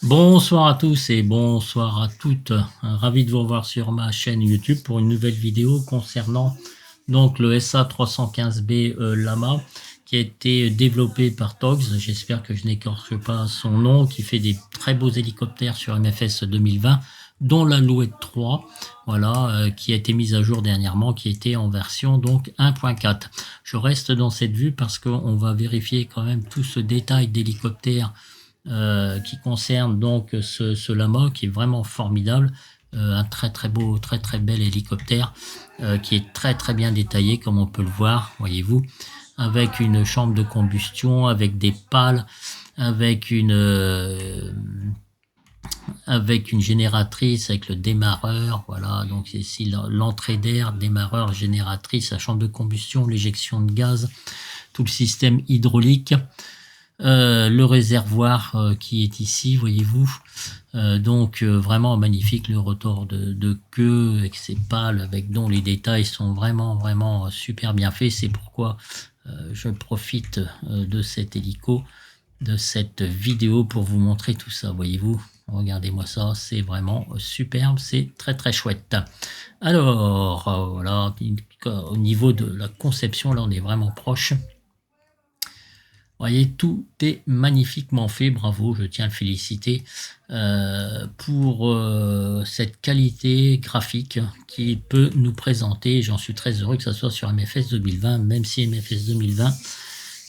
Bonsoir à tous et bonsoir à toutes. Ravi de vous revoir sur ma chaîne YouTube pour une nouvelle vidéo concernant donc le SA315B Lama qui a été développé par Togs. J'espère que je n'écorche pas son nom, qui fait des très beaux hélicoptères sur MFS 2020, dont l'Alouette 3, voilà, qui a été mise à jour dernièrement, qui était en version donc 1.4. Je reste dans cette vue parce qu'on va vérifier quand même tout ce détail d'hélicoptère qui concerne donc ce Lama qui est vraiment formidable, un très beau, très bel hélicoptère qui est très bien détaillé comme on peut le voir, voyez-vous, avec une chambre de combustion, avec des pales, avec une génératrice, avec le démarreur, voilà, donc c'est ici l'entrée d'air, démarreur, génératrice, la chambre de combustion, l'éjection de gaz, tout le système hydraulique. Le réservoir qui est ici, voyez-vous, donc vraiment magnifique, le rotor de queue avec ses pales, avec dont les détails sont vraiment super bien faits. C'est pourquoi je profite de cet hélico, de cette vidéo pour vous montrer tout ça, voyez-vous. Regardez-moi ça, c'est vraiment superbe, c'est très chouette. Alors, voilà, au niveau de la conception, là on est vraiment proche. Vous voyez, tout est magnifiquement fait, bravo, je tiens à le féliciter pour cette qualité graphique qu'il peut nous présenter. J'en suis très heureux que ça soit sur MFS 2020, même si MFS 2020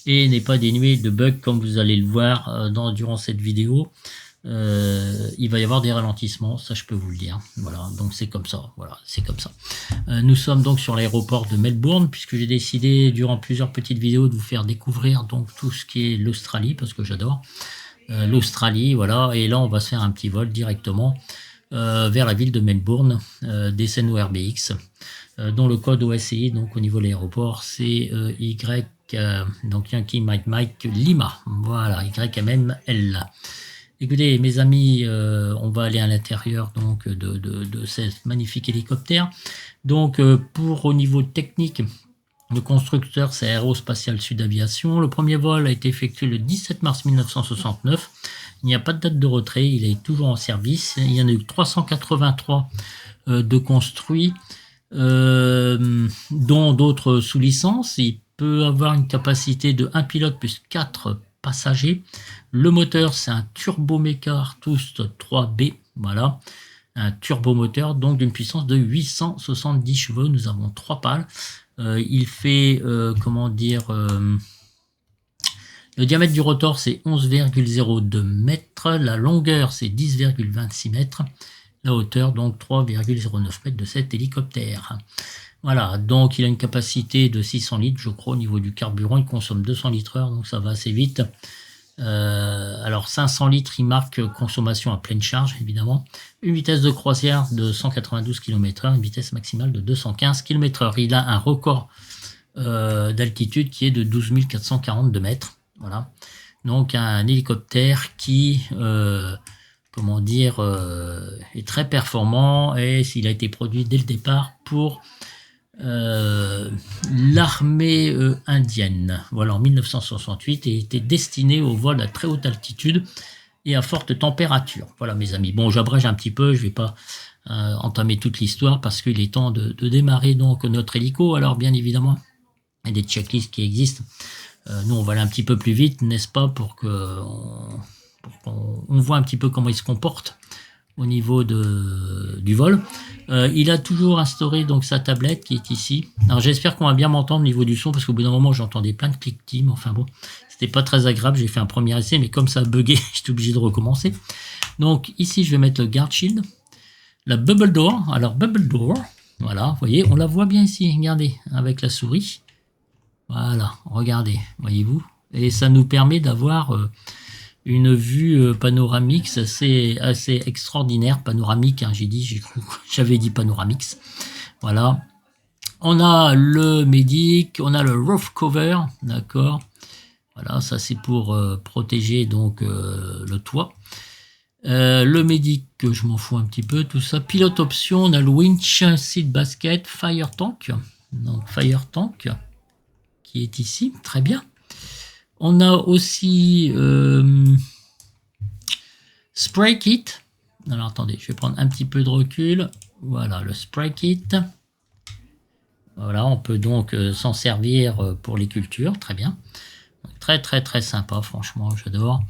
n'est pas dénué de bugs comme vous allez le voir durant cette vidéo. Il va y avoir des ralentissements, ça je peux vous le dire. Voilà, donc c'est comme ça. Voilà, c'est comme ça. Nous sommes donc sur l'aéroport de Melbourne, puisque j'ai décidé durant plusieurs petites vidéos de vous faire découvrir donc tout ce qui est l'Australie, parce que j'adore l'Australie. Voilà, et là on va se faire un petit vol directement vers la ville de Melbourne, Descendo RBX, dont le code OSI, donc au niveau de l'aéroport, c'est Y, donc Yankee Mike Lima. Voilà, YMML. Écoutez, mes amis, on va aller à l'intérieur donc de ce magnifique hélicoptère. Donc, au niveau technique, le constructeur, c'est Aérospatiale Sud Aviation. Le premier vol a été effectué le 17 mars 1969. Il n'y a pas de date de retrait, il est toujours en service. Il y en a eu 383 de construits, dont d'autres sous licence. Il peut avoir une capacité de 1 pilote plus 4 passagers. Le moteur, c'est un turboméca Artus 3B, voilà, un turbomoteur donc d'une puissance de 870 chevaux. Nous avons 3 pales. Il fait, comment dire, le diamètre du rotor, c'est 11,02 mètres. La longueur, c'est 10,26 mètres. La hauteur, donc 3,09 mètres de cet hélicoptère. Voilà, donc il a une capacité de 600 litres, je crois, au niveau du carburant. Il consomme 200 litres heure, donc ça va assez vite. Alors 500 litres, il marque consommation à pleine charge, évidemment. Une vitesse de croisière de 192 km/h, une vitesse maximale de 215 km/h. Il a un record d'altitude qui est de 12 442 mètres. Voilà. Donc un hélicoptère qui, comment dire, est très performant, et s'il a été produit dès le départ pour l'armée indienne, voilà, en 1968, et était destiné au vol à très haute altitude et à forte température. Voilà, mes amis. Bon, j'abrège un petit peu, je vais pas entamer toute l'histoire parce qu'il est temps de démarrer donc notre hélico. Alors, bien évidemment, il y a des checklists qui existent. Nous, on va aller un petit peu plus vite, n'est-ce pas, pour qu'on voit un petit peu comment il se comporte au niveau du vol. Il a toujours instauré donc sa tablette qui est ici. Alors j'espère qu'on va bien m'entendre au niveau du son, parce qu'au bout d'un moment j'entendais plein de cliquetis, mais enfin bon, c'était pas très agréable. J'ai fait un premier essai, mais comme ça a bugué, j'étais obligé de recommencer. Donc ici je vais mettre le guard shield, la bubble door. Alors bubble door, voilà, vous voyez, on la voit bien ici, regardez, avec la souris. Voilà, regardez, voyez-vous, et ça nous permet d'avoir une vue panoramique assez extraordinaire. Panoramique, hein, j'avais dit panoramix. Voilà. On a le médic, on a le roof cover, d'accord. Voilà, ça c'est pour protéger donc le toit. Le médic, je m'en fous un petit peu, tout ça. Pilote option, on a le winch, seat basket, fire tank. Donc fire tank qui est ici, très bien. On a aussi Spray kit. Alors attendez, je vais prendre un petit peu de recul. Voilà le spray kit. Voilà, on peut donc s'en servir pour les cultures, très bien. Très très très sympa, franchement, j'adore.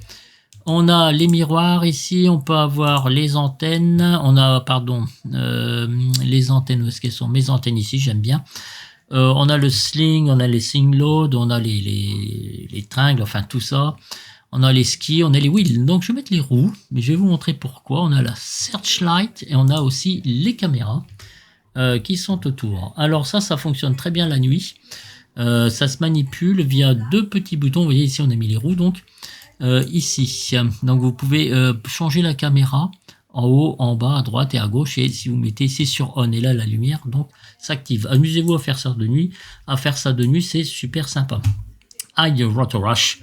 On a les miroirs ici, on peut avoir les antennes. On a, pardon, les antennes, où est-ce qu'elles sont? Mes antennes ici, j'aime bien. On a le sling, on a les sling load, on a les tringles, enfin tout ça. On a les skis, on a les wheels. Donc je vais mettre les roues, mais je vais vous montrer pourquoi. On a la searchlight et on a aussi les caméras qui sont autour. Alors ça fonctionne très bien la nuit. Ça se manipule via deux petits boutons. Vous voyez ici on a mis les roues donc ici. Donc vous pouvez changer la caméra en haut, en bas, à droite et à gauche. Et si vous mettez ici sur on et là la lumière donc s'active. Amusez-vous à faire ça de nuit. À faire ça de nuit c'est super sympa. High Rotor Rush.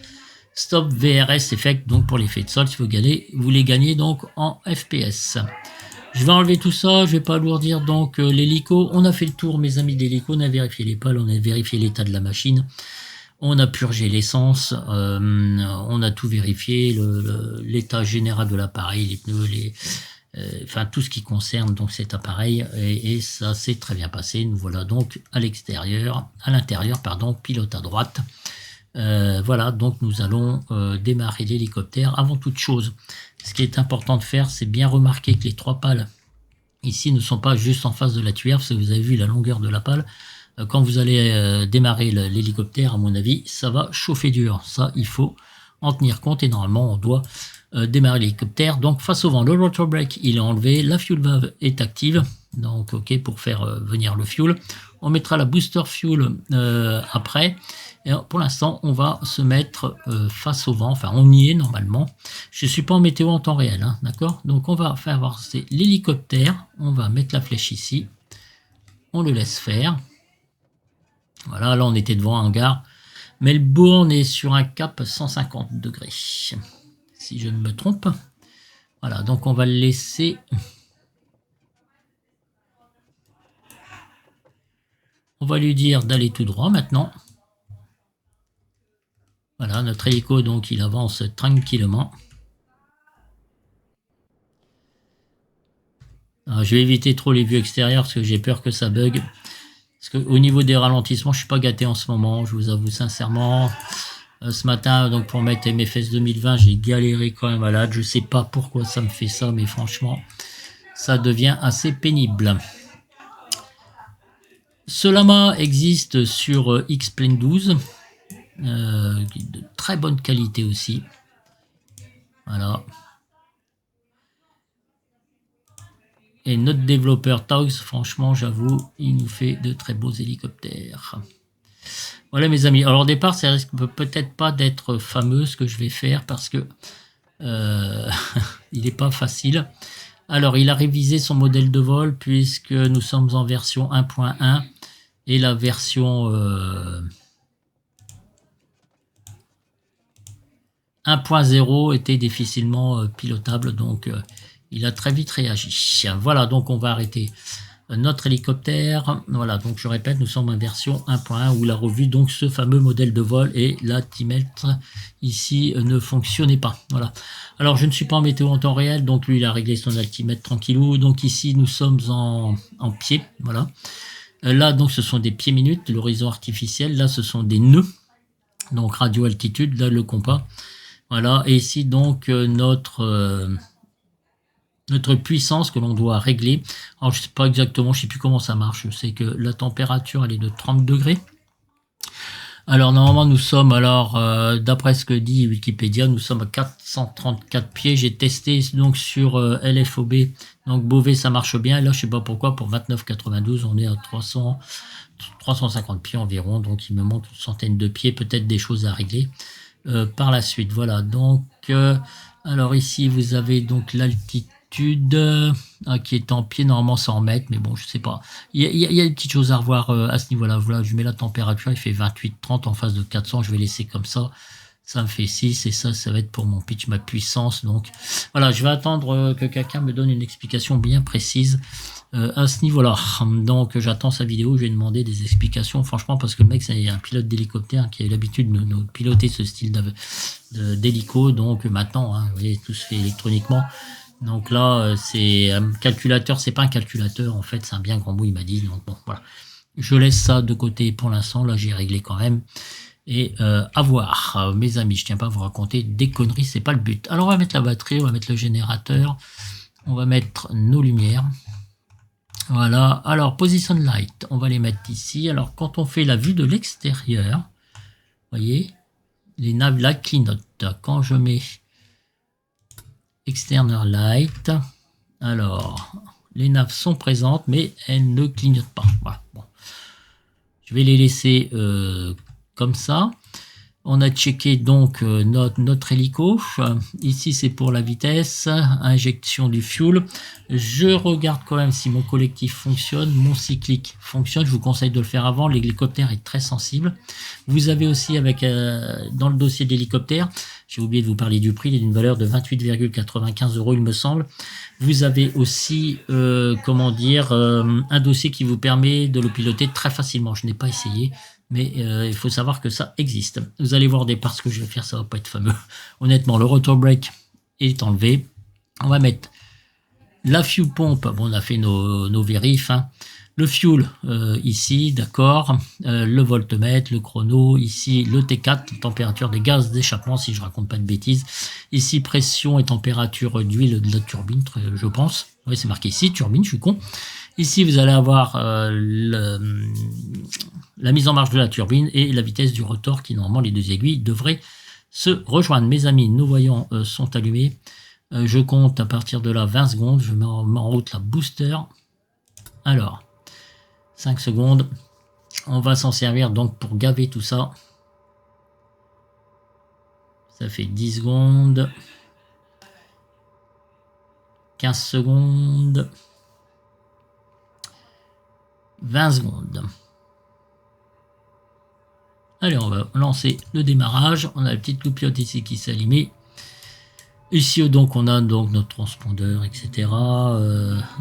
Stop VRS Effect donc pour l'effet de sol si vous les gagnez donc en FPS. Je vais enlever tout ça, je vais pas alourdir donc l'hélico. On a fait le tour, mes amis, d'hélico. On a vérifié les pales, on a vérifié l'état de la machine. On a purgé l'essence, on a tout vérifié, l'état général de l'appareil, les pneus, enfin tout ce qui concerne donc cet appareil. Et ça s'est très bien passé. Nous voilà donc à l'intérieur, pardon, pilote à droite. Voilà, donc nous allons démarrer l'hélicoptère. Avant toute chose, ce qui est important de faire, c'est bien remarquer que les trois pales ici ne sont pas juste en face de la tuyère, parce que vous avez vu la longueur de la pale. Quand vous allez démarrer l'hélicoptère, à mon avis, ça va chauffer dur. Ça, il faut en tenir compte et normalement, on doit démarrer l'hélicoptère. Donc, face au vent, le rotor brake, il est enlevé. La fuel valve est active. Donc, OK, pour faire venir le fuel. On mettra la booster fuel après. Et pour l'instant, on va se mettre face au vent. Enfin, on y est normalement. Je ne suis pas en météo en temps réel, hein, d'accord? Donc, on va faire avancer l'hélicoptère. On va mettre la flèche ici. On le laisse faire. Voilà, là, on était devant un hangar. Melbourne est sur un cap 150 degrés. Si je ne me trompe. Voilà, donc on va le laisser. On va lui dire d'aller tout droit maintenant. Voilà, notre hélico, donc, il avance tranquillement. Alors, je vais éviter trop les vues extérieures parce que j'ai peur que ça bug. Parce qu'au niveau des ralentissements, je ne suis pas gâté en ce moment, je vous avoue sincèrement. Ce matin, donc pour mettre MFS 2020, j'ai galéré quand même à l'âge. Je ne sais pas pourquoi ça me fait ça, mais franchement, ça devient assez pénible. Ce lama existe sur X-Plane 12. De très bonne qualité aussi. Voilà. Et notre développeur Taux, franchement, j'avoue, il nous fait de très beaux hélicoptères. Voilà mes amis. Alors au départ, ça risque peut-être pas d'être fameux ce que je vais faire parce que il n'est pas facile. Alors il a révisé son modèle de vol puisque nous sommes en version 1.1 et la version 1.0 était difficilement pilotable, donc il a très vite réagi. Voilà, donc on va arrêter notre hélicoptère. Voilà, donc je répète, nous sommes en version 1.1 où la revue, donc ce fameux modèle de vol et l'altimètre ici ne fonctionnait pas. Voilà. Alors je ne suis pas en météo en temps réel, donc lui il a réglé son altimètre tranquillou. Donc ici nous sommes en pied, voilà. Là donc ce sont des pieds minutes, l'horizon artificiel. Là ce sont des nœuds, donc radio altitude. Là le compas. Voilà, et ici donc notre puissance que l'on doit régler. Alors je sais pas exactement, je sais plus comment ça marche. Je sais que la température elle est de 30 degrés. Alors normalement nous sommes, alors d'après ce que dit Wikipédia, nous sommes à 434 pieds. J'ai testé donc sur LFOB, donc Beauvais ça marche bien. Et là je sais pas pourquoi pour 29,92 on est à 350 pieds environ. Donc il me manque une centaine de pieds, peut-être des choses à régler par la suite. Voilà, donc alors ici vous avez donc l'altitude qui est en pied, normalement 100 mètres, mais bon je sais pas, il y a des petites choses à revoir à ce niveau là. Voilà, je mets la température, il fait 28-30 en face de 400, je vais laisser comme ça, ça me fait 6 et ça va être pour mon pitch, ma puissance. Donc voilà, je vais attendre que quelqu'un me donne une explication bien précise à ce niveau-là. Donc j'attends sa vidéo, je vais demander des explications, franchement, parce que le mec c'est un pilote d'hélicoptère qui a eu l'habitude de piloter ce style d'hélico, donc maintenant, hein, vous voyez, tout se fait électroniquement. Donc là, c'est un calculateur, c'est pas un calculateur, en fait, c'est un bien grand bout, il m'a dit. Donc bon, voilà. Je laisse ça de côté pour l'instant, là j'ai réglé quand même. Et à voir, mes amis, je tiens pas à vous raconter des conneries, c'est pas le but. Alors on va mettre la batterie, on va mettre le générateur, on va mettre nos lumières. Voilà, alors position light, on va les mettre ici. Alors quand on fait la vue de l'extérieur, vous voyez, les naves là clignotent. Quand je mets external light, alors les naves sont présentes mais elles ne clignotent pas. Voilà, bon. Je vais les laisser comme ça. On a checké donc notre hélico. Ici, c'est pour la vitesse, injection du fuel. Je regarde quand même si mon collectif fonctionne, mon cyclique fonctionne. Je vous conseille de le faire avant. L'hélicoptère est très sensible. Vous avez aussi avec dans le dossier d'hélicoptère, j'ai oublié de vous parler du prix, il est d'une valeur de 28,95 €, il me semble. Vous avez aussi, comment dire, un dossier qui vous permet de le piloter très facilement. Je n'ai pas essayé. Mais il faut savoir que ça existe. Vous allez voir au départ ce que je vais faire, ça va pas être fameux. Honnêtement, le rotor brake est enlevé. On va mettre la fuel pompe. Bon, on a fait nos vérifs. Hein. Le fuel ici, d'accord. Le voltmètre, le chrono. Ici, le T4, température des gaz d'échappement, si je raconte pas de bêtises. Ici, pression et température d'huile de la turbine, je pense. Oui, c'est marqué ici, turbine, je suis con. Ici, vous allez avoir la mise en marche de la turbine et la vitesse du rotor qui, normalement, les deux aiguilles devraient se rejoindre. Mes amis, nos voyants sont allumés. Je compte à partir de là 20 secondes. Je mets en route la booster. Alors, 5 secondes. On va s'en servir donc pour gaver tout ça. Ça fait 10 secondes. 15 secondes. 20 secondes. Allez, on va lancer le démarrage. On a la petite loupiote ici qui s'est allumée. Ici, donc, on a donc notre transpondeur, etc.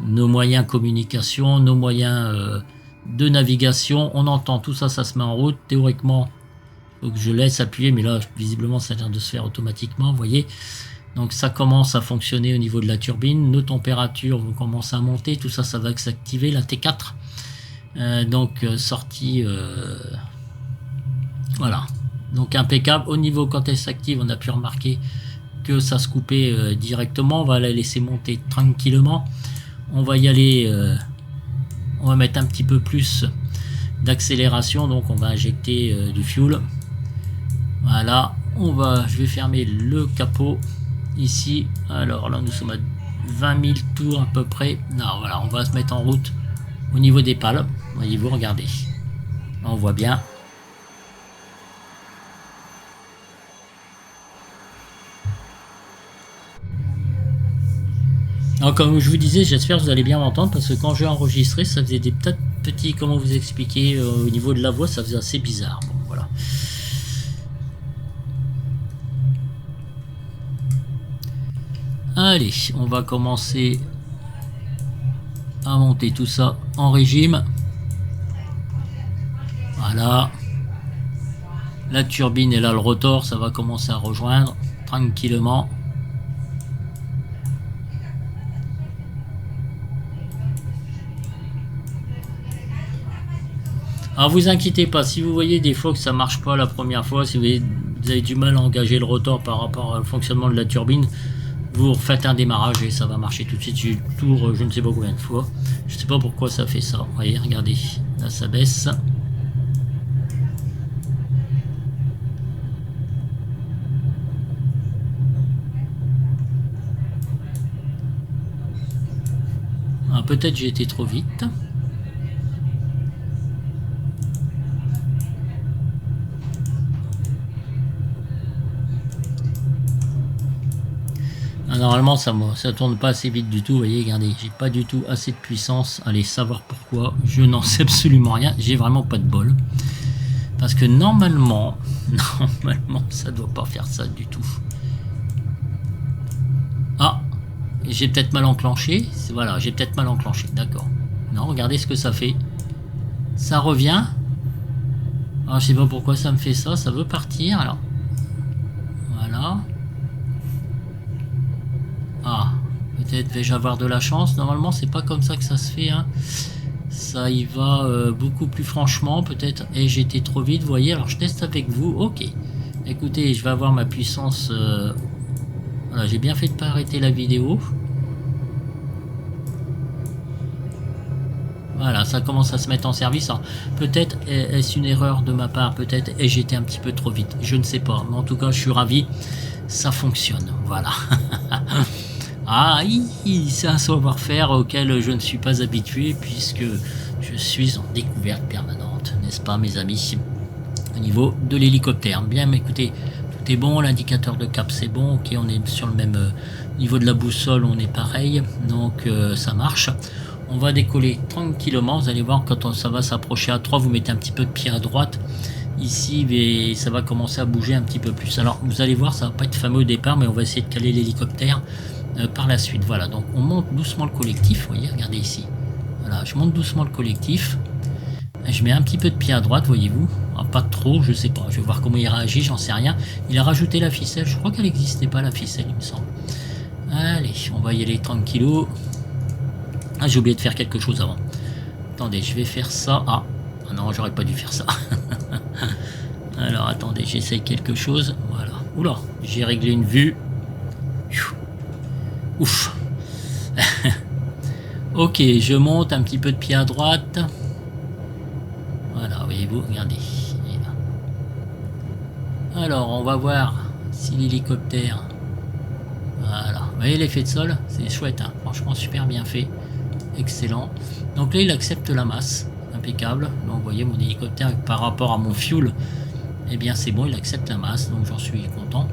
Nos moyens de communication, nos moyens de navigation. On entend tout ça, ça se met en route. Théoriquement, il faut que je laisse appuyer, mais là, visiblement, ça vient de se faire automatiquement, vous voyez. Donc, ça commence à fonctionner au niveau de la turbine. Nos températures vont commencer à monter. Tout ça, ça va s'activer. La T4. Donc sortie voilà, donc impeccable. Au niveau quand elle s'active, on a pu remarquer que ça se coupait directement. On va la laisser monter tranquillement. On va y aller, on va mettre un petit peu plus d'accélération, donc on va injecter du fuel. Voilà, je vais fermer le capot ici. Alors là, nous sommes à 20 000 tours à peu près. Non, voilà, on va se mettre en route au niveau des pales. Voyez-vous, regardez. On voit bien. Alors, comme je vous disais, j'espère que vous allez bien m'entendre parce que quand j'ai enregistré, ça faisait des petits, comment vous expliquer, au niveau de la voix, ça faisait assez bizarre. Bon, voilà. Allez, on va commencer à monter tout ça en régime. Voilà. La turbine et là le rotor, ça va commencer à rejoindre tranquillement. Alors vous inquiétez pas, si vous voyez des fois que ça marche pas la première fois, si vous avez du mal à engager le rotor par rapport au fonctionnement de la turbine, vous refaites un démarrage et ça va marcher tout de suite. J'ai tour je ne sais pas combien de fois. Je sais pas pourquoi ça fait ça. Vous voyez, regardez, là ça baisse. Peut-être j'ai été trop vite. Normalement ça tourne pas assez vite du tout, vous voyez, regardez, j'ai pas du tout assez de puissance. Allez savoir pourquoi, je n'en sais absolument rien, j'ai vraiment pas de bol. Parce que normalement ça doit pas faire ça du tout. Ah, j'ai peut-être mal enclenché, voilà, j'ai peut-être mal enclenché, d'accord. Non, regardez ce que ça fait. Ça revient. Alors, je sais pas pourquoi ça me fait ça. Ça veut partir. Alors, voilà. Ah, peut-être vais-je avoir de la chance. Normalement, c'est pas comme ça que ça se fait. Hein. Ça y va beaucoup plus franchement. Peut-être ai-je été trop vite. Vous voyez, alors je teste avec vous. Ok. Écoutez, je vais avoir ma puissance. Voilà, j'ai bien fait de pas arrêter la vidéo. Voilà, ça commence à se mettre en service. Peut-être est-ce une erreur de ma part, peut-être ai-je été un petit peu trop vite, je ne sais pas. Mais en tout cas, je suis ravi, ça fonctionne. Voilà. Ah, c'est un savoir-faire auquel je ne suis pas habitué puisque je suis en découverte permanente, n'est-ce pas, mes amis, au niveau de l'hélicoptère. Bien, mais écoutez, tout est bon, l'indicateur de cap c'est bon, ok, on est sur le même niveau de la boussole, on est pareil, donc ça marche. On va décoller tranquillement, vous allez voir quand ça va s'approcher à 3, vous mettez un petit peu de pied à droite. Ici, ça va commencer à bouger un petit peu plus. Alors, vous allez voir, ça va pas être fameux au départ, mais on va essayer de caler l'hélicoptère par la suite. Voilà, donc on monte doucement le collectif, vous voyez, regardez ici. Voilà, je monte doucement le collectif. Je mets un petit peu de pied à droite, voyez-vous. Ah, pas trop, je sais pas. Je vais voir comment il réagit, j'en sais rien. Il a rajouté la ficelle, je crois qu'elle n'existait pas la ficelle, il me semble. Allez, on va y aller tranquillou. Ah, j'ai oublié de faire quelque chose avant. Attendez, je vais faire ça. Ah non, j'aurais pas dû faire ça. Alors, attendez, j'essaye quelque chose. Voilà. Oula, j'ai réglé une vue. Ouf. Ok, je monte un petit peu de pied à droite. Voilà, voyez-vous, regardez. Alors, on va voir si l'hélicoptère... Voilà. Vous voyez l'effet de sol? C'est chouette, hein. Franchement, super bien fait. Excellent. Donc là, il accepte la masse. Impeccable. Donc, vous voyez, mon hélicoptère, par rapport à mon fuel, eh bien, c'est bon, il accepte la masse. Donc, j'en suis content.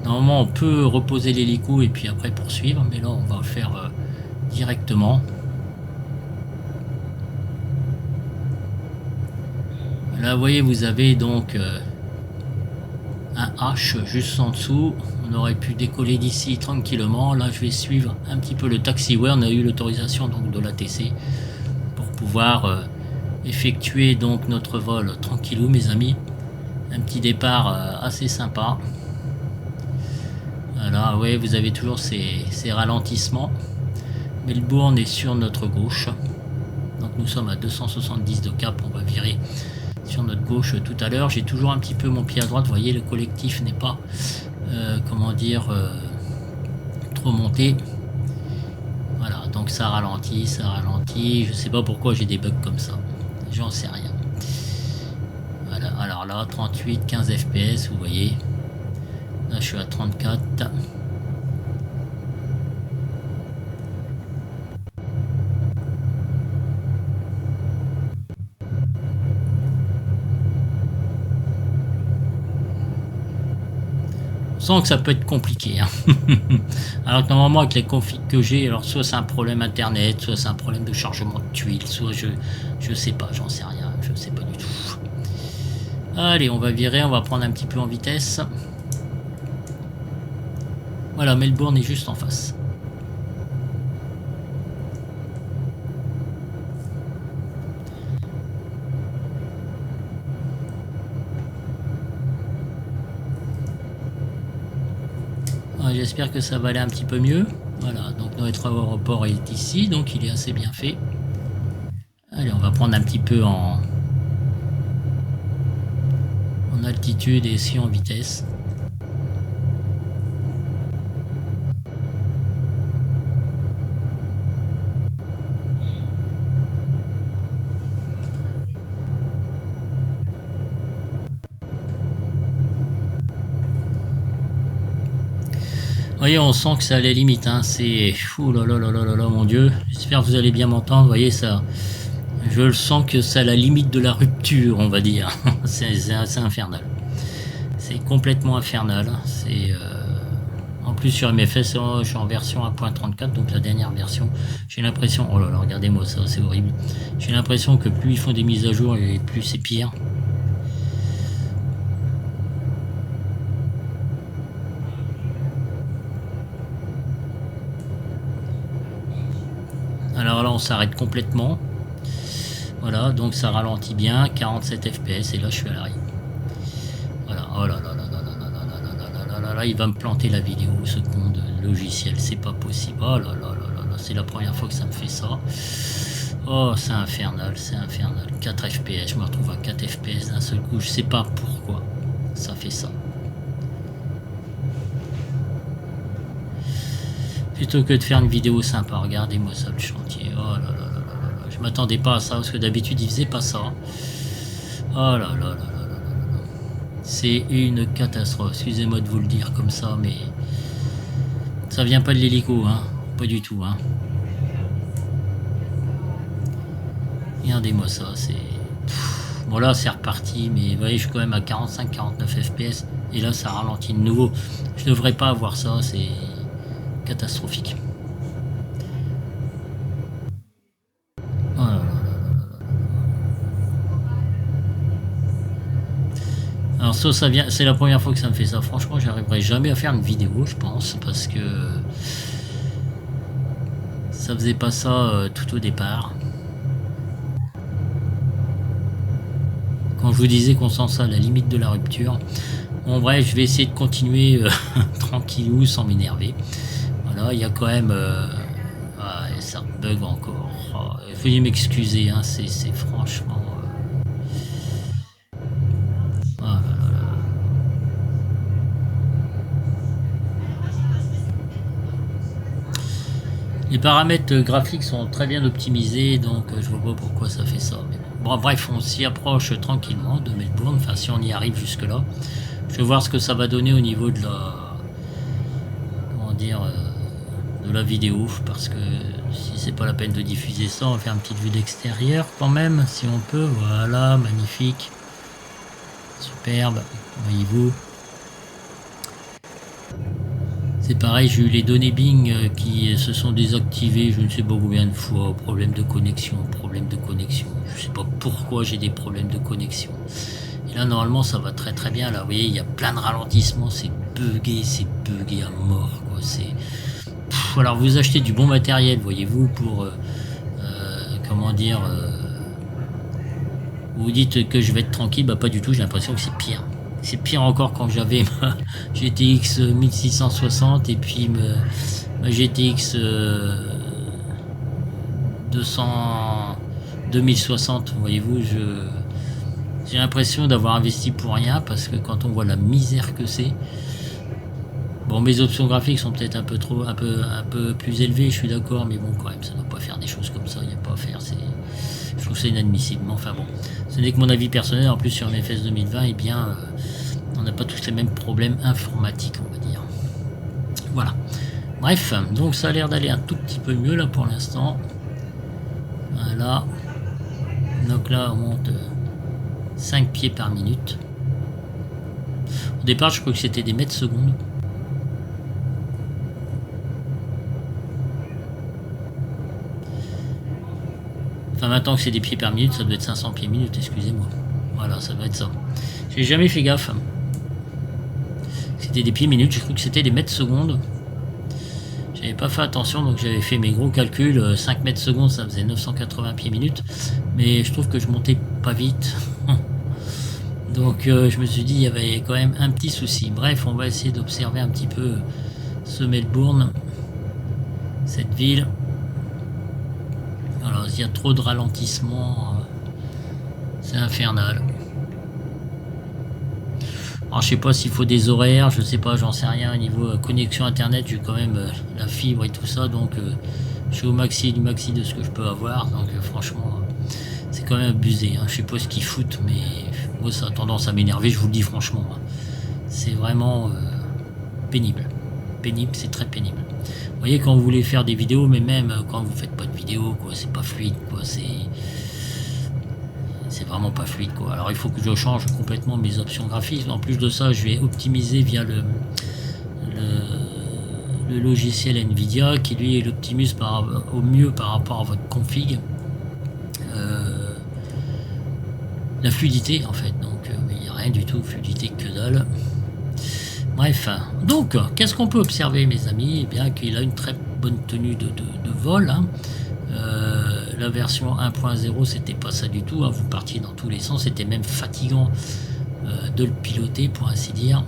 Normalement, on peut reposer l'hélico et puis après poursuivre. Mais là, on va le faire directement. Là, vous voyez, vous avez donc un H juste en dessous. On aurait pu décoller d'ici tranquillement. Là, je vais suivre un petit peu le taxiway. On a eu l'autorisation donc de l'ATC pour pouvoir effectuer donc notre vol tranquillou, mes amis. Un petit départ assez sympa. Voilà, ouais, vous avez toujours ces ralentissements. Melbourne est sur notre gauche. Donc nous sommes à 270 de cap. On va virer sur notre gauche tout à l'heure. J'ai toujours un petit peu mon pied à droite. Vous voyez, le collectif n'est pas, comment dire, trop monté. Voilà, donc ça ralentit, ça ralentit. Je sais pas pourquoi j'ai des bugs comme ça. J'en sais rien. Voilà, alors là, 38, 15 fps, vous voyez. Là, je suis à 34. On sent que ça peut être compliqué. Hein. Alors que normalement, avec les configs que j'ai, alors soit c'est un problème internet, soit c'est un problème de chargement de tuiles, soit je sais pas, j'en sais rien, je sais pas du tout. Allez, on va virer, on va prendre un petit peu en vitesse. Voilà, Melbourne est juste en face. J'espère que ça va aller un petit peu mieux. Voilà, donc notre aéroport est ici, donc il est assez bien fait. Allez, on va prendre un petit peu en altitude et aussi en vitesse. Vous voyez, on sent que ça a les limites, hein. C'est... Ouh là là là là là, mon Dieu. J'espère que vous allez bien m'entendre. Vous voyez, ça... Je le sens que c'est à la limite de la rupture, on va dire. C'est infernal. C'est complètement infernal. C'est... En plus, sur MFS, je suis en version 1.34, donc la dernière version. J'ai l'impression... Oh là là, regardez-moi ça, c'est horrible. J'ai l'impression que plus ils font des mises à jour et plus c'est pire. Alors là, on s'arrête complètement. Voilà, donc ça ralentit bien, 47 fps, et là je suis à l'arrêt. Voilà, oh là là là là là là là là là là là là, il va me planter la vidéo, ce con de logiciel, c'est pas possible. Oh là là là là là, c'est la première fois que ça me fait ça. Oh, c'est infernal, c'est infernal. 4 fps, je me retrouve à 4 fps d'un seul coup, je sais pas pourquoi ça fait ça. Plutôt que de faire une vidéo sympa, regardez-moi ça le chantier. Oh là là là là là, je m'attendais pas à ça parce que d'habitude il faisait pas ça. Oh là là là là là là. C'est une catastrophe, excusez-moi de vous le dire comme ça, mais ça vient pas de l'hélico, hein, pas du tout, hein. Regardez-moi ça, c'est... Bon là c'est reparti, mais vous voyez je suis quand même à 45-49 fps, et là ça ralentit de nouveau. Je devrais pas avoir ça, c'est catastrophique. Oh là là là là. Alors ça vient, c'est la première fois que ça me fait ça. Franchement, j'arriverai jamais à faire une vidéo, je pense, parce que ça faisait pas ça tout au départ. Quand je vous disais qu'on sent ça à la limite de la rupture. Bon bref, je vais essayer de continuer tranquillou, sans m'énerver. Voilà, il y a quand même... ça bug encore. Oh, veuillez m'excuser, hein, c'est franchement... Oh là là là. Les paramètres graphiques sont très bien optimisés, donc je vois pas pourquoi ça fait ça. Mais bon, bref, on s'y approche tranquillement de Melbourne, enfin si on y arrive jusque là. Je vais voir ce que ça va donner au niveau de la... Comment dire... de la vidéo, parce que si c'est pas la peine de diffuser ça, on va faire une petite vue d'extérieur quand même, si on peut. Voilà, magnifique, superbe, voyez-vous. C'est pareil, j'ai eu les données Bing qui se sont désactivées je ne sais pas combien de fois. Problème de connexion, je sais pas pourquoi j'ai des problèmes de connexion. Et là normalement ça va très très bien. Là vous voyez, il y a plein de ralentissements, c'est bugué à mort quoi. C'est... Alors vous achetez du bon matériel, voyez-vous, pour comment dire, vous dites que je vais être tranquille, bah pas du tout, j'ai l'impression que c'est pire. C'est pire encore quand j'avais ma GTX 1660 et puis ma GTX 2060, voyez-vous, j'ai l'impression d'avoir investi pour rien, parce que quand on voit la misère que c'est... Bon, mes options graphiques sont peut-être un peu plus élevées, je suis d'accord, mais bon, quand même, ça ne doit pas faire des choses comme ça, il n'y a pas à faire, je trouve ça inadmissible, mais enfin bon, ce n'est que mon avis personnel. En plus, sur MFS 2020, eh bien, on n'a pas tous les mêmes problèmes informatiques, on va dire. Voilà. Bref, donc ça a l'air d'aller un tout petit peu mieux, là, pour l'instant. Voilà. Donc là, on monte 5 pieds par minute. Au départ, je crois que c'était des mètres secondes. Enfin, maintenant que c'est des pieds par minute, ça doit être 500 pieds minute, excusez-moi. Voilà, ça doit être ça. J'ai jamais fait gaffe. C'était des pieds minutes, j'ai cru que c'était des mètres secondes. J'avais pas fait attention, donc j'avais fait mes gros calculs. 5 mètres secondes, ça faisait 980 pieds minutes. Mais je trouve que je montais pas vite. Donc je me suis dit, il y avait quand même un petit souci. Bref, on va essayer d'observer un petit peu ce Melbourne, cette ville. Alors, il y a trop de ralentissement, c'est infernal. Alors, je sais pas s'il faut des horaires, je sais pas, j'en sais rien. Au niveau connexion internet, j'ai quand même la fibre et tout ça, donc je suis au maxi du maxi de ce que je peux avoir. Donc franchement, c'est quand même abusé, hein. Je sais pas ce qu'ils foutent, mais moi ça a tendance à m'énerver, je vous le dis franchement, hein. C'est vraiment pénible, c'est très pénible. Vous voyez, quand vous voulez faire des vidéos, mais même quand vous faites pas de vidéo, quoi, c'est pas fluide, quoi, c'est vraiment pas fluide, quoi. Alors il faut que je change complètement mes options graphiques. En plus de ça, je vais optimiser via le logiciel Nvidia, qui lui est l'Optimus au mieux par rapport à votre config. La fluidité en fait, donc il n'y a rien du tout, fluidité que dalle. Bref, donc qu'est-ce qu'on peut observer, mes amis? Eh bien qu'il a une très bonne tenue de vol, hein. la version 1.0, c'était pas ça du tout, hein. Vous partiez dans tous les sens, c'était même fatigant de le piloter, pour ainsi dire.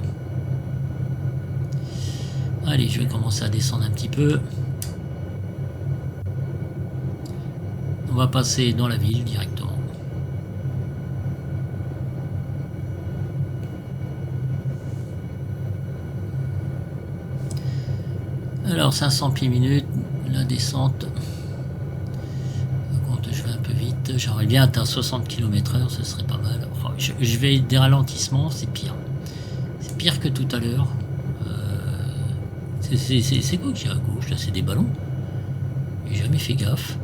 Allez, je vais commencer à descendre un petit peu. On va passer dans la ville directement. Alors 500 pieds minute, la descente. Quand je vais un peu vite, j'aimerais bien atteindre 60 km/h, ce serait pas mal. Enfin, je vais des ralentissements, c'est pire. C'est pire que tout à l'heure. C'est quoi que j'ai à gauche? Là, c'est des ballons. J'ai jamais fait gaffe.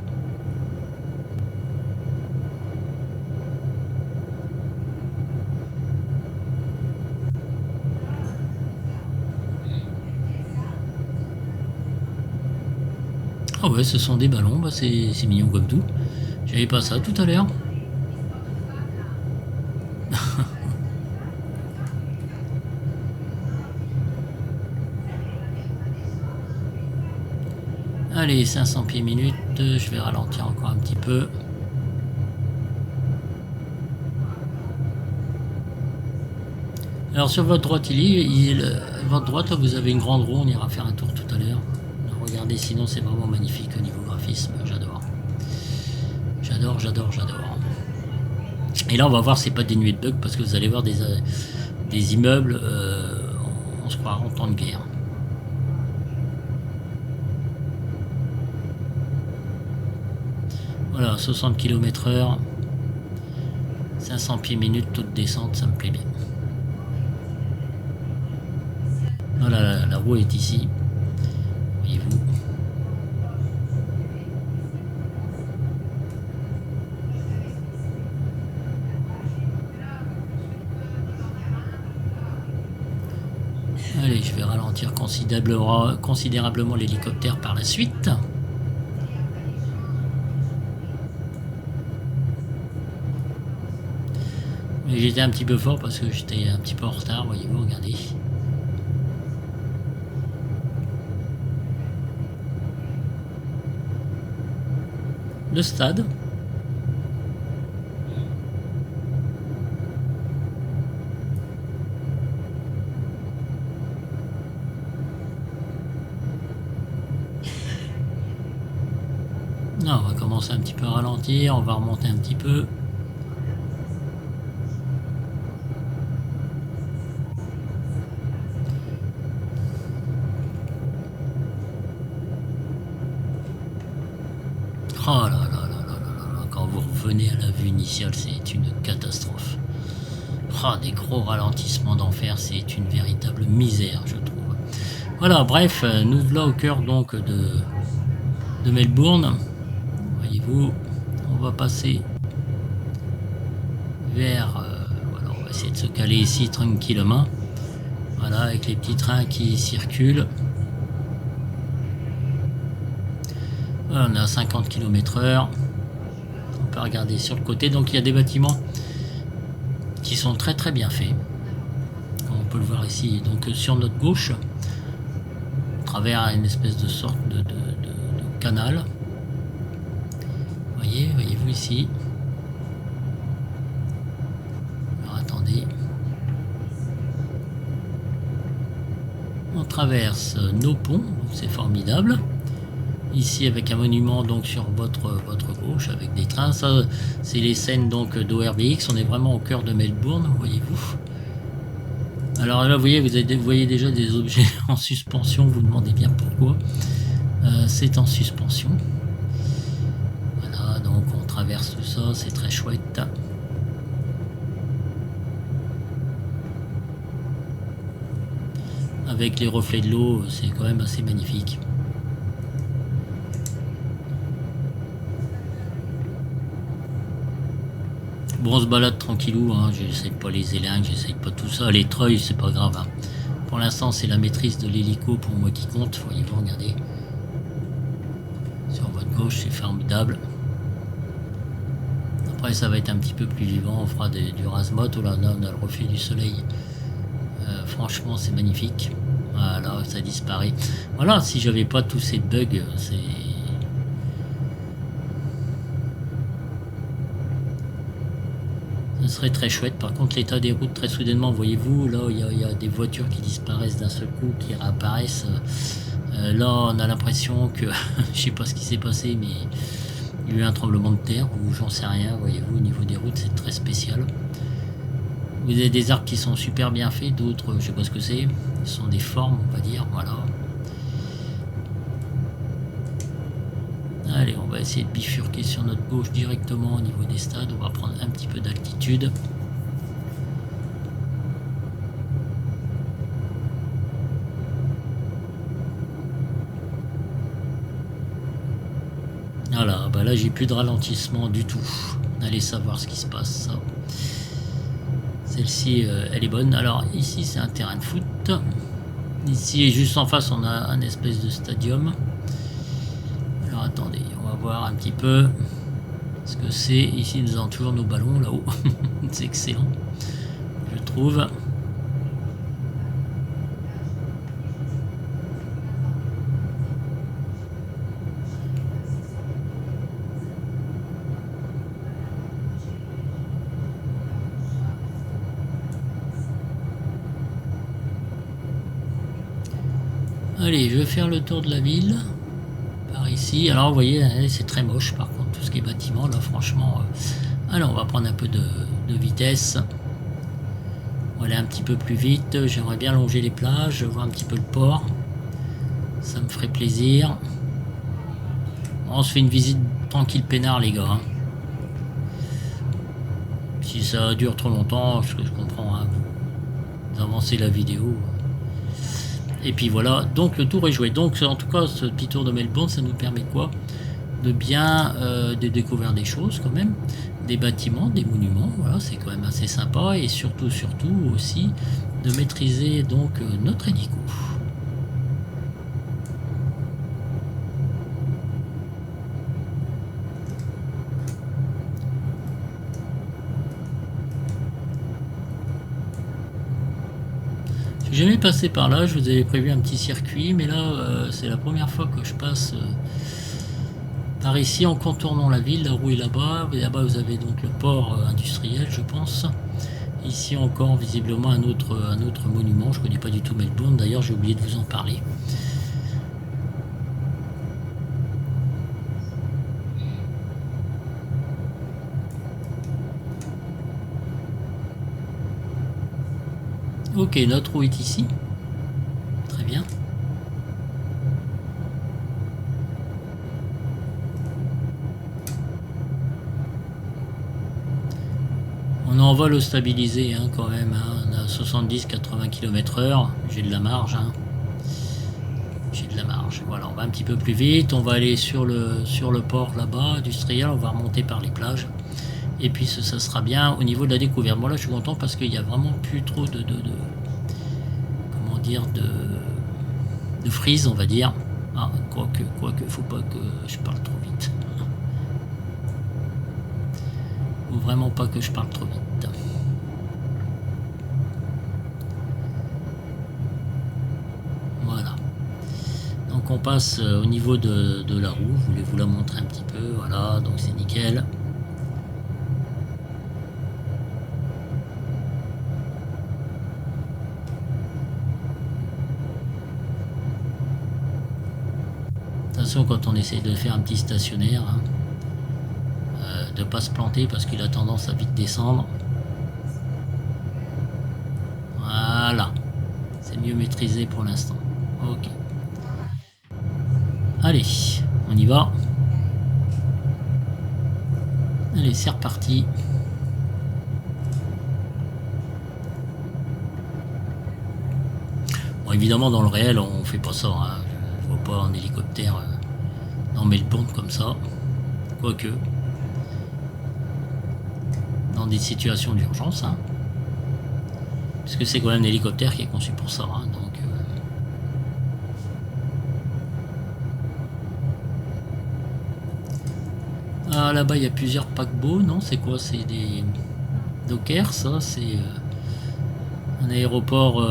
Ah ouais, ce sont des ballons, bah c'est mignon comme tout. J'avais pas ça tout à l'heure. Allez, 500 pieds minute, je vais ralentir encore un petit peu. Alors sur votre droite, votre droite, vous avez une grande roue, on ira faire un tour tout à l'heure. Regardez, sinon c'est vraiment magnifique au niveau graphisme, j'adore. J'adore, j'adore, j'adore. Et là on va voir, c'est pas dénué de bugs parce que vous allez voir des immeubles, on se croira en temps de guerre. Voilà, 60 km/h, 500 pieds minute, toute descente, ça me plaît bien. Voilà, la roue est ici, voyez-vous. Allez, je vais ralentir considérablement l'hélicoptère par la suite. Mais j'étais un petit peu fort parce que j'étais un petit peu en retard, voyez-vous, regardez. Le stade. Non, on va commencer un petit peu à ralentir, on va remonter un petit peu. Oh là là là là là là, quand vous revenez à la vue initiale, c'est une catastrophe. Oh, des gros ralentissements d'enfer, c'est une véritable misère, je trouve. Voilà, bref, nous voilà au cœur donc de Melbourne. Voyez-vous, on va passer vers... voilà, on va essayer de se caler ici tranquillement. Voilà, avec les petits trains qui circulent. Voilà, on est à 50 km/h. On peut regarder sur le côté. Donc il y a des bâtiments qui sont très très bien faits. Comme on peut le voir ici. Donc sur notre gauche, à travers une espèce de sorte de canal. Voyez-vous ici. Alors attendez. On traverse nos ponts, c'est formidable. Ici avec un monument donc sur votre gauche avec des trains. Ça c'est les scènes donc d'ORBX. On est vraiment au cœur de Melbourne, voyez-vous. Alors là vous voyez déjà des objets en suspension. Vous vous demandez bien pourquoi. C'est en suspension. Voilà, donc on traverse tout ça, c'est très chouette. Avec les reflets de l'eau, c'est quand même assez magnifique. Bon, on se balade tranquillou, hein. J'essaie pas les élingues, j'essaie pas tout ça. Les treuils, c'est pas grave, hein. Pour l'instant, c'est la maîtrise de l'hélico pour moi qui compte. Voyez-vous, regardez. Sur votre gauche, c'est formidable. Après, ça va être un petit peu plus vivant. On fera du Razmot. Oh là, on a le reflet du soleil. Franchement, c'est magnifique. Voilà, ça disparaît. Voilà, si j'avais pas tous ces bugs, Ce serait très chouette. Par contre, l'état des routes, très soudainement, voyez-vous, là, il y a des voitures qui disparaissent d'un seul coup, qui réapparaissent. Là, on a l'impression que, je sais pas ce qui s'est passé, mais il y a eu un tremblement de terre, ou j'en sais rien, voyez-vous, au niveau des routes, c'est très spécial. Vous avez des arbres qui sont super bien faits, d'autres, je sais pas ce que c'est, ce sont des formes, on va dire, voilà. Allez, on va essayer de bifurquer sur notre gauche directement au niveau des stades. On va prendre un petit peu d'altitude. Voilà, bah là j'ai plus de ralentissement du tout. Allez savoir ce qui se passe. Celle-ci, elle est bonne. Alors ici c'est un terrain de foot. Ici juste en face on a un espèce de stadium. Alors attendez, on va voir un petit peu ce que c'est. Ici nous avons toujours nos ballons là-haut. C'est excellent, je trouve. Allez, je vais faire le tour de la ville par ici. Alors vous voyez, c'est très moche par contre, tout ce qui est bâtiment là, franchement. Alors on va prendre un peu de vitesse. On va aller un petit peu plus vite. J'aimerais bien longer les plages, voir un petit peu le port. Ça me ferait plaisir. On se fait une visite tranquille peinard les gars. Si ça dure trop longtemps, ce que je comprends, hein, vous avancez la vidéo. Et puis voilà, donc le tour est joué. Donc en tout cas, ce petit tour de Melbourne, ça nous permet quoi? De bien de découvrir des choses quand même, des bâtiments, des monuments, voilà, c'est quand même assez sympa. Et surtout aussi, de maîtriser donc notre hélico. J'ai jamais passé par là, je vous avais prévu un petit circuit, mais là c'est la première fois que je passe par ici en contournant la ville. La roue est là-bas, là-bas vous avez donc le port industriel je pense. Ici encore visiblement un autre monument, je connais pas du tout Melbourne, d'ailleurs j'ai oublié de vous en parler. Ok, notre roue est ici. Très bien. On est en vol stabilisé hein, quand même. Hein. On a 70-80 km/h. J'ai de la marge. Hein. J'ai de la marge. Voilà, on va un petit peu plus vite. On va aller sur le port là-bas, industriel. On va remonter par les plages. Et puis ça sera bien au niveau de la découverte. Moi là je suis content parce qu'il n'y a vraiment plus trop de frise on va dire. Ah, quoique faut pas que je parle trop vite. Faut vraiment pas que je parle trop vite. Voilà. Donc on passe au niveau de la roue. Je voulais vous la montrer un petit peu. Voilà, donc c'est nickel. Quand on essaye de faire un petit stationnaire, hein, de pas se planter parce qu'il a tendance à vite descendre. Voilà, c'est mieux maîtrisé pour l'instant. Ok. Allez, on y va. Allez, c'est reparti. Bon, évidemment, dans le réel, on fait pas ça. Hein. Je vois pas en hélicoptère dans Melbourne comme ça. Quoique. Dans des situations d'urgence. Hein. Parce que c'est quand même un hélicoptère qui est conçu pour ça. Hein, donc, Ah, là-bas, il y a plusieurs paquebots. Non, c'est quoi? C'est des dockers, ça. C'est un aéroport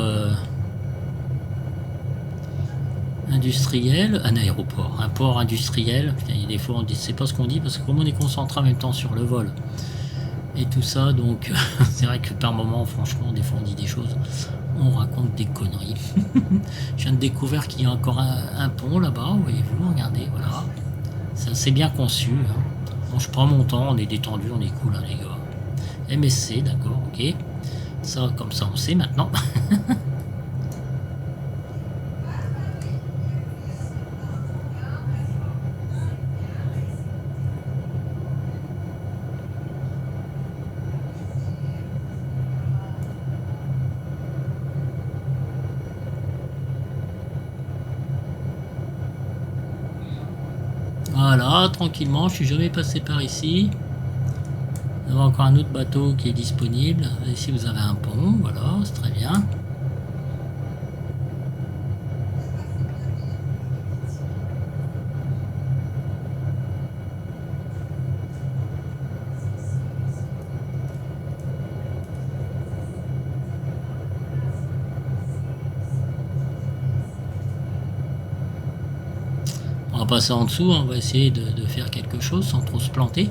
industriel. Un aéroport. Un port industriel. Putain, il y a des fois, on ne sait pas ce qu'on dit parce que comme on est concentré en même temps sur le vol, et tout ça, donc c'est vrai que par moment, franchement, des fois on dit des choses, on raconte des conneries. Je viens de découvrir qu'il y a encore un pont là-bas, voyez-vous, regardez, voilà. C'est assez bien conçu, hein. Bon, je prends mon temps, on est détendu, on est cool, hein, les gars. MSC, d'accord, ok. Ça, comme ça, on sait maintenant. Voilà, tranquillement, je suis jamais passé par ici. Vous avez encore un autre bateau qui est disponible. Ici, vous avez un pont, voilà, c'est très bien. On va passer en dessous, hein, on va essayer de faire quelque chose sans trop se planter.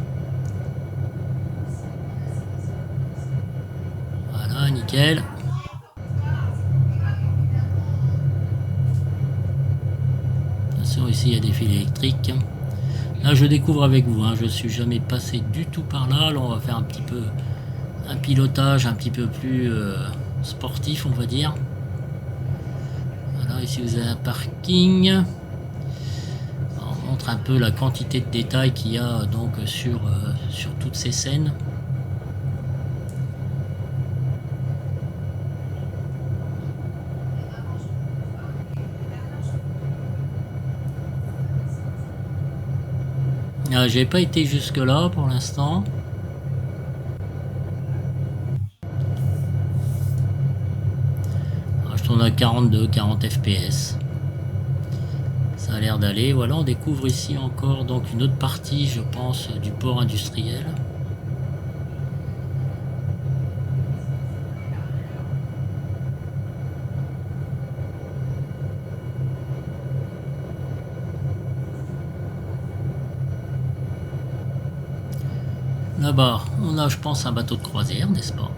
Voilà, nickel. Attention, ici il y a des fils électriques. Là, je découvre avec vous, hein, je suis jamais passé du tout par là. Là, on va faire un petit peu un pilotage un petit peu plus sportif, on va dire. Voilà, ici vous avez un parking. On montre un peu la quantité de détails qu'il y a donc sur toutes ces scènes. J'ai pas été jusque là pour l'instant. Je tourne à 42-40 fps. Ça a l'air d'aller. Voilà, on découvre ici encore donc une autre partie, je pense, du port industriel. Là-bas, on a, je pense, un bateau de croisière, n'est-ce pas?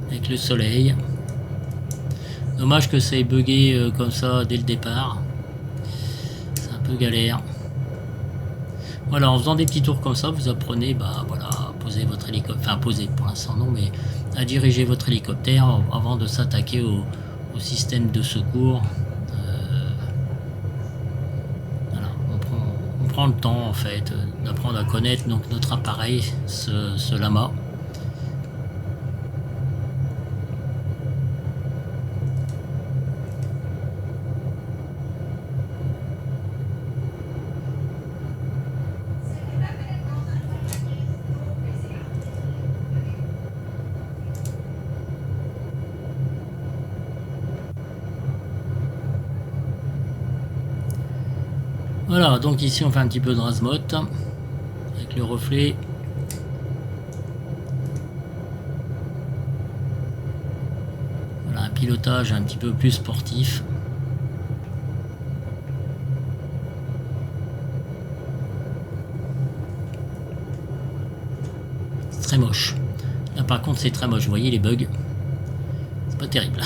Avec le soleil. Dommage que ça ait bugué comme ça dès le départ. C'est un peu galère. Voilà, en faisant des petits tours comme ça, vous apprenez, bah voilà, à poser votre hélicoptère, enfin poser pour l'instant non, mais à diriger votre hélicoptère avant de s'attaquer au système de secours. Voilà, on prend le temps en fait d'apprendre à connaître donc notre appareil, ce lama. Voilà, donc ici on fait un petit peu de rasemote avec le reflet. Voilà, un pilotage un petit peu plus sportif. C'est très moche. Là par contre c'est très moche, vous voyez les bugs. C'est pas terrible.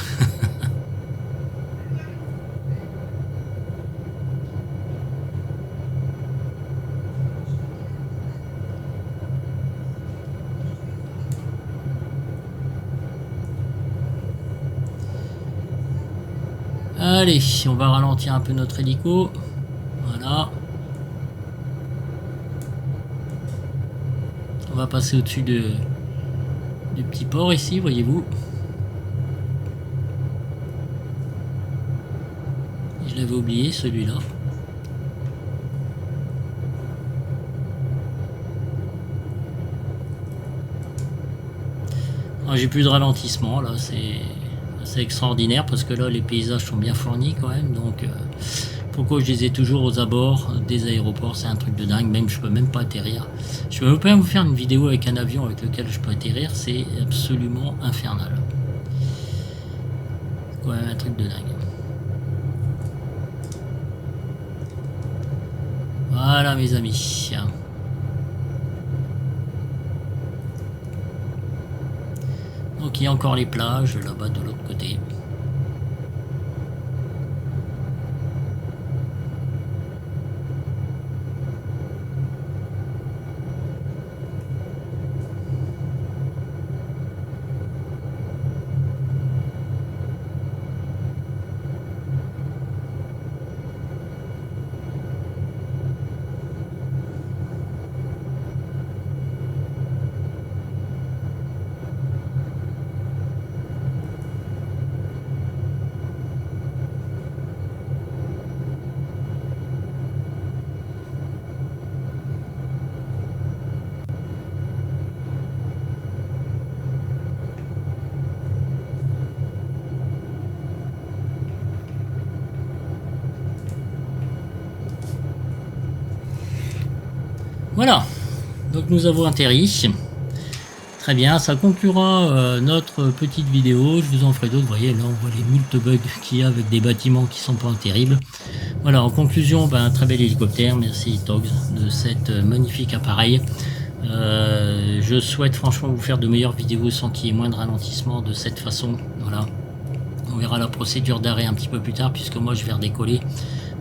Allez, on va ralentir un peu notre hélico. Voilà. On va passer au-dessus du petit port ici, voyez-vous. Je l'avais oublié celui-là. J'ai plus de ralentissement là, c'est extraordinaire parce que là les paysages sont bien fournis quand même, donc pourquoi je les ai toujours aux abords des aéroports, c'est un truc de dingue. Même je peux même pas atterrir, je peux même vous faire une vidéo avec un avion avec lequel je peux atterrir, c'est absolument infernal, c'est quand même un truc de dingue. Voilà. Voilà mes amis. Donc il y a encore les plages là-bas de l'autre côté. Voilà, donc nous avons atterri. Très bien, ça conclura notre petite vidéo. Je vous en ferai d'autres. Vous voyez, là on voit les moult bugs qu'il y a avec des bâtiments qui sont pas terribles. Voilà, en conclusion, un très bel hélicoptère. Merci Togs de cet magnifique appareil. Je souhaite franchement vous faire de meilleures vidéos sans qu'il y ait moins de ralentissement de cette façon. Voilà, on verra la procédure d'arrêt un petit peu plus tard puisque moi je vais redécoller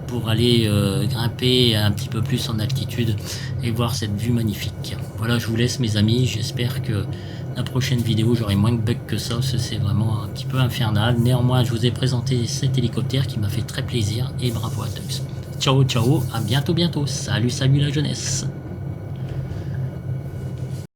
pour aller grimper un petit peu plus en altitude et voir cette vue magnifique. Voilà, je vous laisse mes amis, j'espère que la prochaine vidéo j'aurai moins de bugs que ça, parce que c'est vraiment un petit peu infernal. Néanmoins, je vous ai présenté cet hélicoptère qui m'a fait très plaisir et bravo à tous. Ciao ciao, à bientôt, salut la jeunesse.